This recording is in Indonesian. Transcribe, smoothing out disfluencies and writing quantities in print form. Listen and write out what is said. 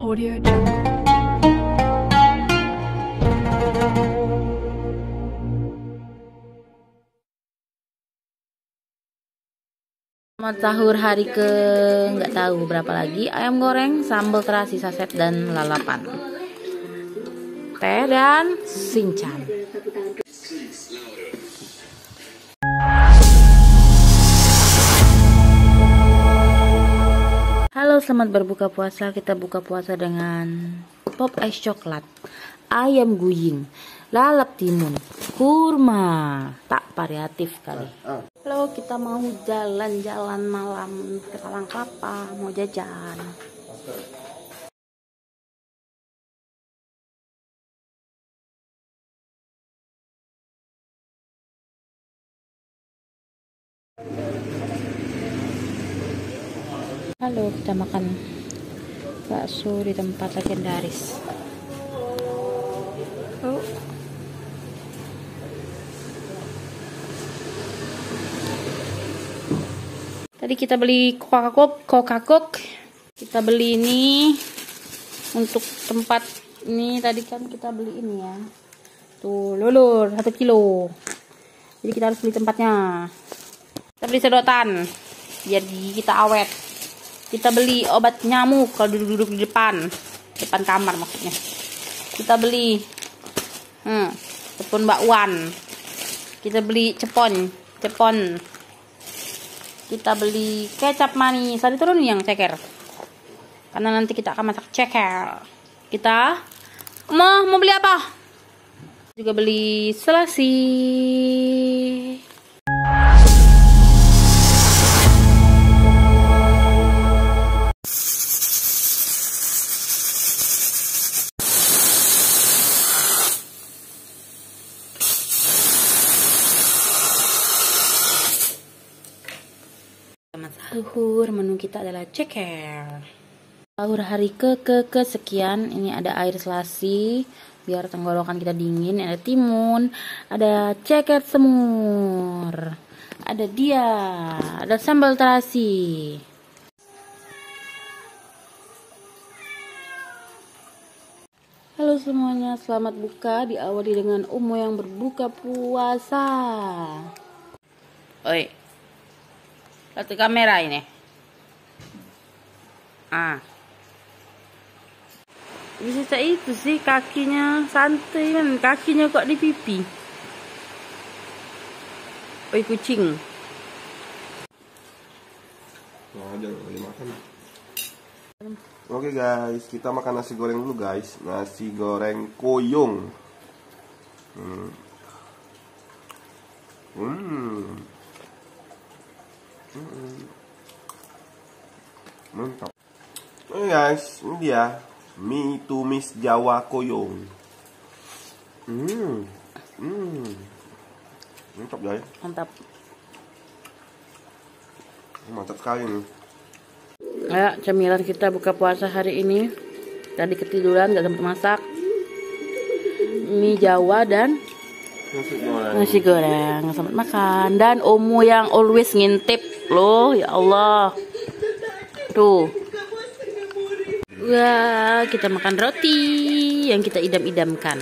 Audio Jungle. Selamat sahur hari ke nggak tahu berapa lagi. Ayam goreng, sambal terasi saset dan lalapan. Teh dan sinchan. Halo, selamat berbuka puasa. Kita buka puasa dengan pop ice coklat, ayam guying, lalap timun, kurma. Tak variatif kali. Halo, kita mau jalan-jalan malam ke Talang Kelapa, mau jajan. Halo, kita makan bakso di tempat legendaris. Oh. Tadi kita beli Coca-Cola. Kita beli ini untuk tempat ini. Tadi kan kita beli ini ya. Tuh, lulur 1 kilo. Jadi kita harus beli tempatnya. Kita beli sedotan biar gigi kita awet. Kita beli obat nyamuk kalau duduk-duduk di depan kamar maksudnya. Kita beli tepung bakwan. Kita beli cepon. Kita beli kecap manis. Tadi turun yang ceker. Karena nanti kita akan masak ceker. Kita mau beli apa? Juga beli selasi. Sahur, menu kita adalah ceker. Sahur hari kesekian. Ini ada air selasi biar tenggorokan kita dingin, ada timun, ada ceker semur, ada sambal terasi. Halo semuanya, selamat buka. Diawali dengan Umu yang berbuka puasa. Oi, satu kamera ini. Bisa itu sih, kakinya santai kan, kakinya kok di pipi. Oi kucing. Nah, jangan boleh makan. Oke guys, kita makan nasi goreng dulu guys. Nasi goreng koyong. Mantap. Oke guys, ini dia mie tumis Jawa koyong. Mantap guys. Mantap sekali nih. Ya, cemilan kita buka puasa hari ini. Tadi ketiduran, gak sempat masak. Mie Jawa dan nasi goreng. Selamat makan. Dan Omu yang always ngintip loh, ya Allah. Tuh. Wah, kita makan roti yang kita idam-idamkan.